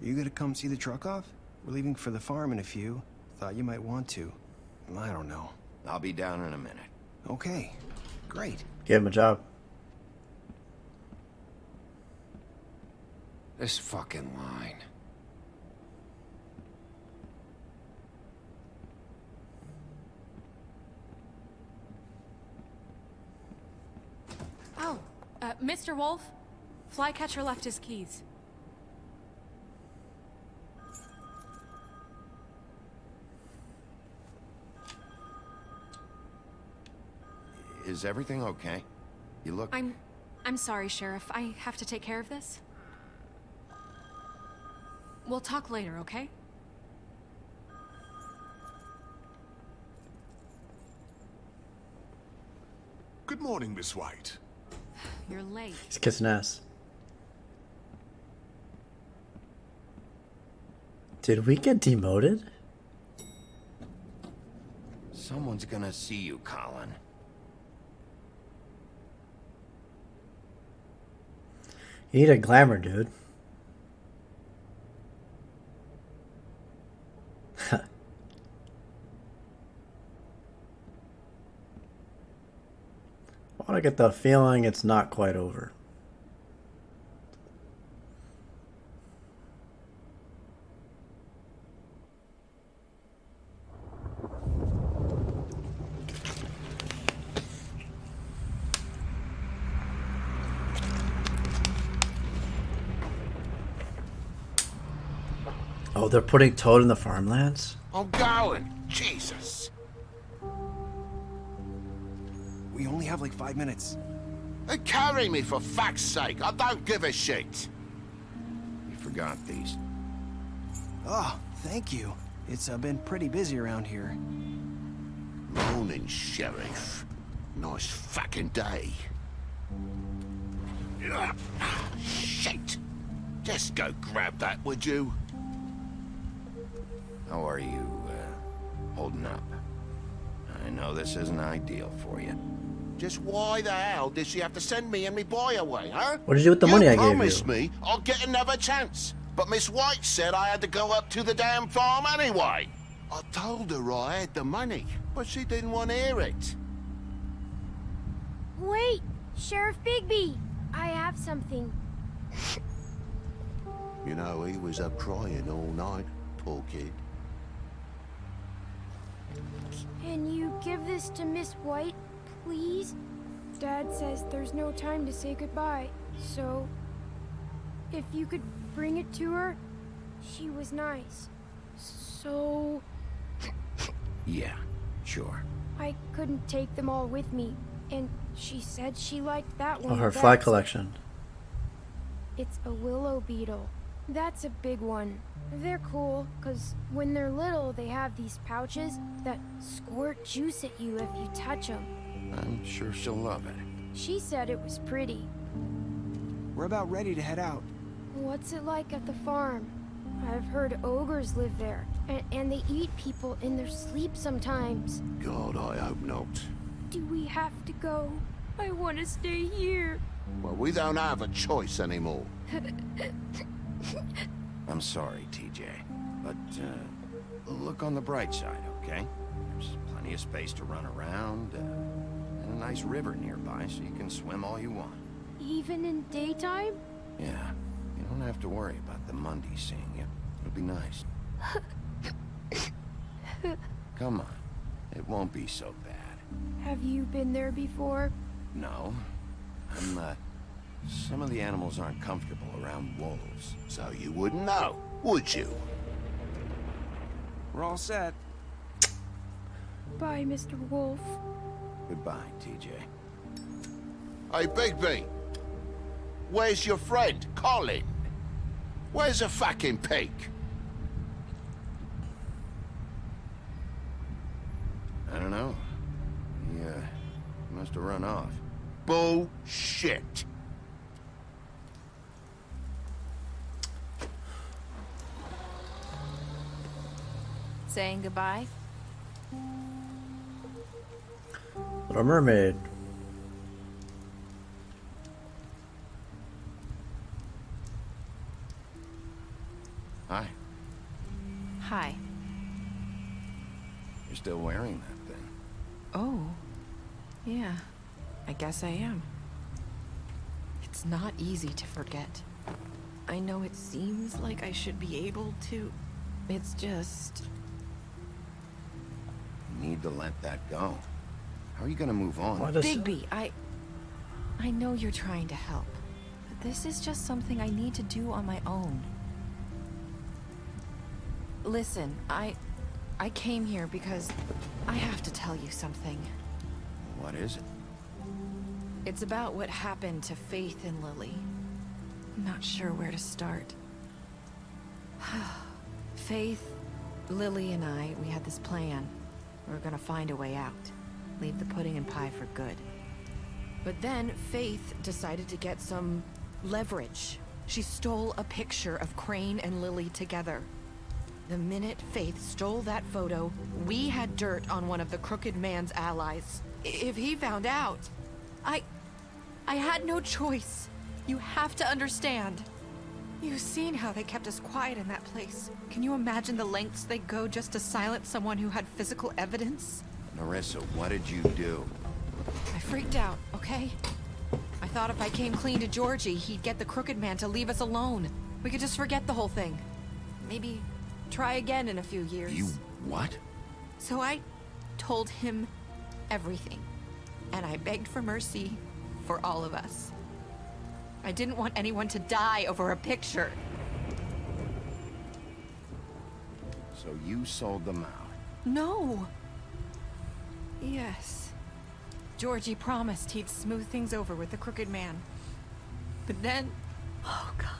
Are you gonna come see the truck off? We're leaving for the farm in a few. Thought you might want to. I don't know. I'll be down in a minute. Okay. Great. Give him a job. This fucking line. Oh, Mr. Wolf, Flycatcher left his keys. Is everything okay? You look... I'm sorry, Sheriff. I have to take care of this. We'll talk later, okay? Good morning, Miss White. You're late. He's kissing ass. Did we get demoted? Someone's gonna see you, Colin. You need a glamour, dude. I want to get the feeling it's not quite over. Oh, they're putting Toad in the farmlands? I'm going. Jesus. We only have like 5 minutes. They carry me for fuck's sake. I don't give a shit. You forgot these. Oh, thank you. It's been pretty busy around here. Morning, Sheriff. Nice fucking day. Shit. Just go grab that, would you? How are you, holding up? I know this isn't ideal for you. Just why the hell did she have to send me and me boy away, huh? What did you do with the money I gave you? You promised me I'll get another chance. But Miss White said I had to go up to the damn farm anyway. I told her I had the money, but she didn't want to hear it. Wait, Sheriff Bigby, I have something. You know, he was up crying all night, poor kid. Can you give this to Miss White, please? Dad says there's no time to say goodbye, so if you could bring it to her, she was nice. So Yeah, sure. I couldn't take them all with me, and she said she liked that one. Oh, her best. fly collection. It's a willow beetle. That's a big one. They're cool, because when they're little, they have these pouches that squirt juice at you if you touch them. I'm sure she'll love it. She said it was pretty. We're about ready to head out. What's it like at the farm? I've heard ogres live there, and they eat people in their sleep sometimes. God, I hope not. Do we have to go? I want to stay here. Well, we don't have a choice anymore. I'm sorry, TJ, but look on the bright side, okay? There's plenty of space to run around, and a nice river nearby so you can swim all you want. Even in daytime? Yeah, you don't have to worry about the Mundy seeing you. It'll be nice. Come on, it won't be so bad. Have you been there before? No, some of the animals aren't comfortable around wolves. So you wouldn't know, would you? We're all set. Bye, Mr. Wolf. Goodbye, TJ. Hey, Bigby. Where's your friend, Colin? Where's the fucking pig? I don't know. He must have run off. bullshit. Saying goodbye? Little Mermaid. Hi. Hi. You're still wearing that thing. Oh. Yeah. I guess I am. It's not easy to forget. I know it seems like I should be able to. It's just... You need to let that go. How are you gonna move on? Bigby, I know you're trying to help, but this is just something I need to do on my own. Listen, I came here because I have to tell you something. What is it? It's about what happened to Faith and Lily. I'm not sure where to start. Faith, Lily, and I, we had this plan. We were gonna find a way out. Leave the pudding and pie for good. But then Faith decided to get some leverage. She stole a picture of Crane and Lily together. The minute Faith stole that photo, we had dirt on one of the Crooked Man's allies. If he found out, I had no choice. You have to understand. You've seen how they kept us quiet in that place. Can you imagine the lengths they go just to silence someone who had physical evidence? Narissa, what did you do? I freaked out, okay? I thought if I came clean to Georgie, he'd get the Crooked Man to leave us alone. We could just forget the whole thing. Maybe try again in a few years. You what? So I told him everything. And I begged for mercy for all of us. I didn't want anyone to die over a picture. So you sold them out? No. Yes. Georgie promised he'd smooth things over with the Crooked Man. But then... Oh, God.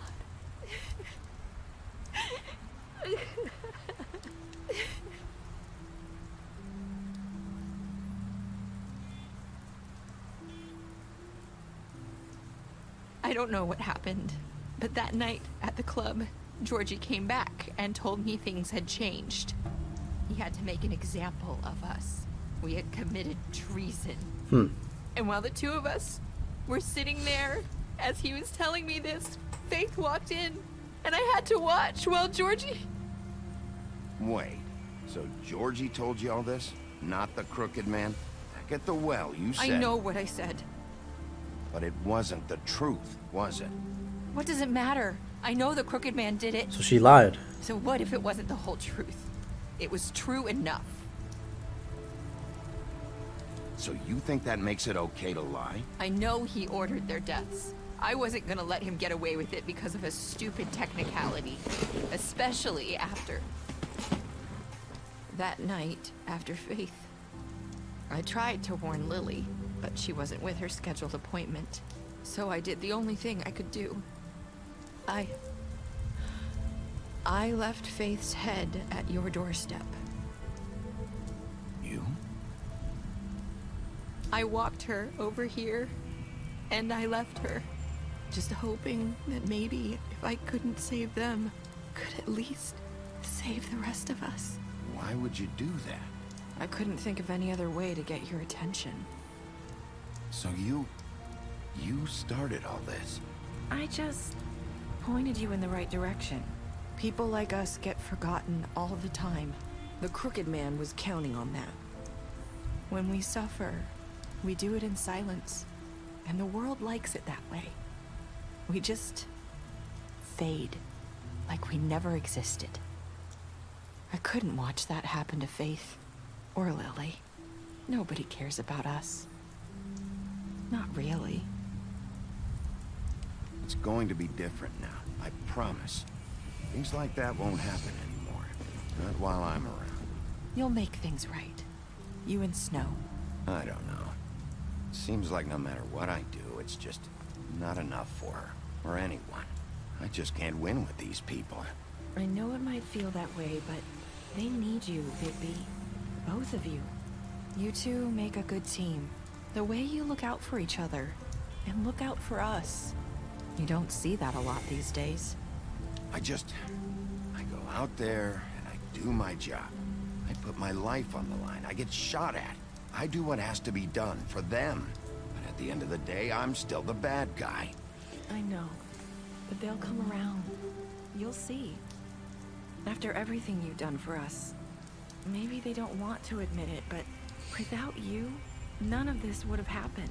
I don't know what happened, but that night at the club, Georgie came back and told me things had changed. He had to make an example of us. We had committed treason. And while the two of us were sitting there, as he was telling me this, Faith walked in, and I had to watch while Georgie... Wait, so Georgie told you all this? Not the Crooked Man? Back at the well, you said... I know what I said. But it wasn't the truth, was it? What does it matter? I know the Crooked Man did it. So she lied. So what if it wasn't the whole truth? It was true enough. So you think that makes it okay to lie? I know he ordered their deaths. I wasn't gonna let him get away with it because of a stupid technicality. Especially after... that night, after Faith. I tried to warn Lily, but she wasn't with her scheduled appointment. So I did the only thing I could do. I left Faith's head at your doorstep. You? I walked her over here, and I left her, just hoping that maybe if I couldn't save them, could at least save the rest of us. Why would you do that? I couldn't think of any other way to get your attention. So you started all this? I just pointed you in the right direction. People like us get forgotten all the time. The Crooked Man was counting on that. When we suffer, we do it in silence, and the world likes it that way. We just fade, like we never existed. I couldn't watch that happen to Faith, or Lily. Nobody cares about us. Not really. It's going to be different now, I promise. Things like that won't happen anymore. Not while I'm around. You'll make things right. You and Snow. I don't know. Seems like no matter what I do, it's just not enough for her, or anyone. I just can't win with these people. I know it might feel that way, but they need you, Bigby. Both of you. You two make a good team. The way you look out for each other and look out for us. You don't see that a lot these days. I go out there and I do my job. I put my life on the line. I get shot at. I do what has to be done for them. But at the end of the day, I'm still the bad guy. I know, but they'll come around. You'll see. After everything you've done for us, maybe they don't want to admit it, but without you, none of this would have happened.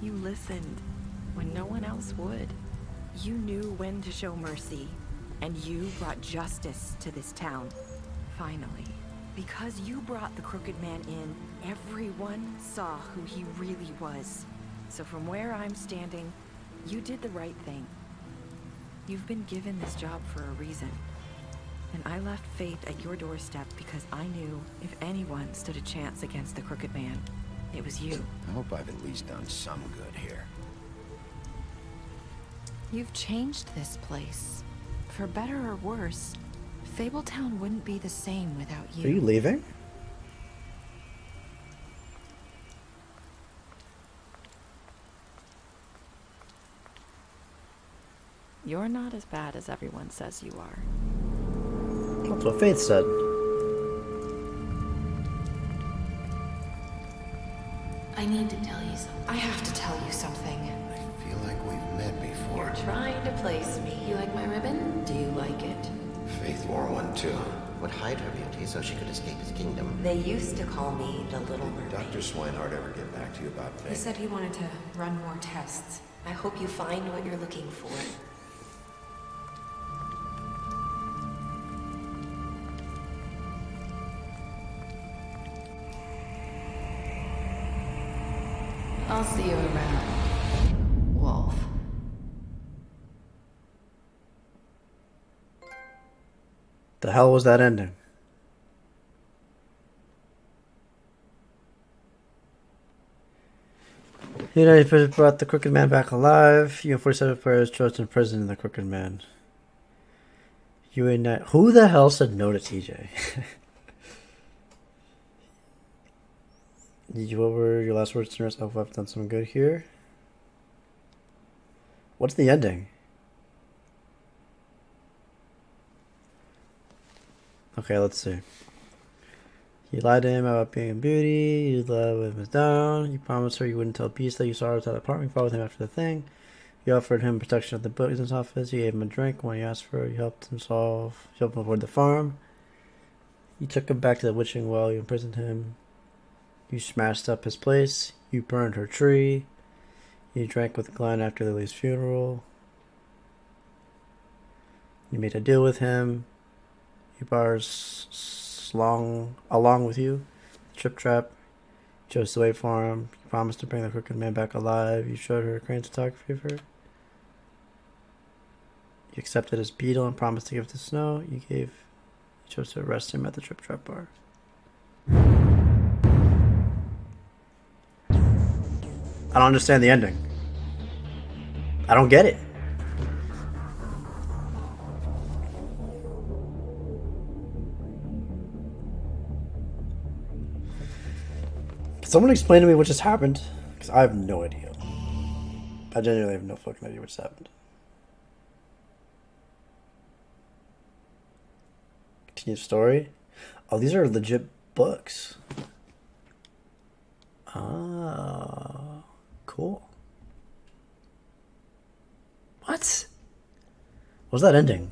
You listened when no one else would. You knew when to show mercy, and you brought justice to this town. Finally. Because you brought the Crooked Man in, everyone saw who he really was. So from where I'm standing, you did the right thing. You've been given this job for a reason. And I left Faith at your doorstep because I knew if anyone stood a chance against the Crooked Man, it was you. I hope I've at least done some good here. You've changed this place. For better or worse, Fabletown wouldn't be the same without you. Are you leaving? You're not as bad as everyone says you are. That's what Faith said. I need to tell you something. I have to tell you something. I feel like we've met before. You're trying to place me. You like my ribbon? Do you like it? Faith wore one too. Would hide her beauty so she could escape his kingdom. They used to call me the Little Mermaid. Dr. Swinehart ever get back to you about Faith? He said he wanted to run more tests. I hope you find what you're looking for. I'll see you around, Wolf. The hell was that ending? You know, you brought the Crooked Man back alive. You and 47 players chose to imprison the Crooked Man. You and I. Who the hell said no to TJ? What were your last words to yourself? I've done some good here. What's the ending? Okay, let's see. You lied to him about being a beauty. You let him down. You promised her you wouldn't tell Beast that you saw her outside the apartment. You followed him after the thing. You offered him protection at the business office. You gave him a drink when he asked for it. You helped him avoid the farm. You took him back to the witching well. You imprisoned him. You smashed up his place. You burned her tree. You drank with Glenn after Lily's funeral. You made a deal with him. You brought her along with you. Trip Trap. You chose to wait for him. You promised to bring the Crooked Man back alive. You showed her crane photography of her. You accepted his beetle and promised to give it to Snow. You chose to arrest him at the Trip Trap bar. I don't understand the ending. I don't get it. Can someone explain to me what just happened? Because I have no idea. I genuinely have no fucking idea what just happened. Continue story. Oh, these are legit books. Ah, cool. What? What's that ending?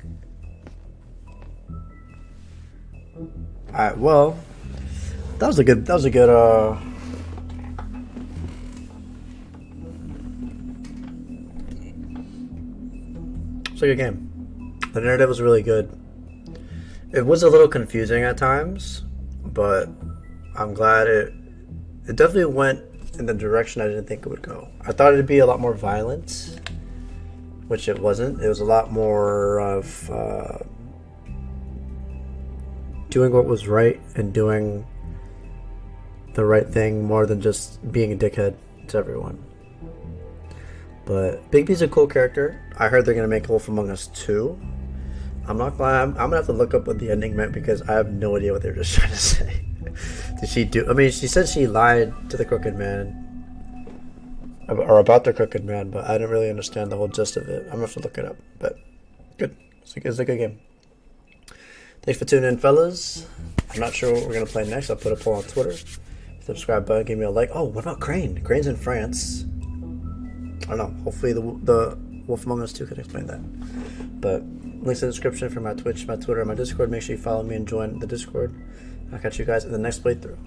Alright, well, that was a good it's like a game. The narrative was really good. It was a little confusing at times, but I'm glad it definitely went in the direction I didn't think it would go. I thought it'd be a lot more violent, which it wasn't. It was a lot more of doing what was right and doing the right thing more than just being a dickhead to everyone. But Bigby's a cool character. I heard they're gonna make Wolf Among Us 2. I'm not glad. I'm gonna have to look up what the ending meant because I have no idea what they were just trying to say. Did she do? I mean, she said she lied to the Crooked Man. or about the Crooked Man, but I didn't really understand the whole gist of it. I'm gonna have to look it up, but good. It's a good game. Thanks for tuning in, fellas. I'm not sure what we're gonna play next. I'll put a poll on Twitter. Subscribe button, give me a like. Oh, what about Crane? Crane's in France. I don't know. Hopefully the Wolf Among Us 2 can explain that. But links in the description for my Twitch, my Twitter, and my Discord. Make sure you follow me and join the Discord. I'll catch you guys in the next playthrough.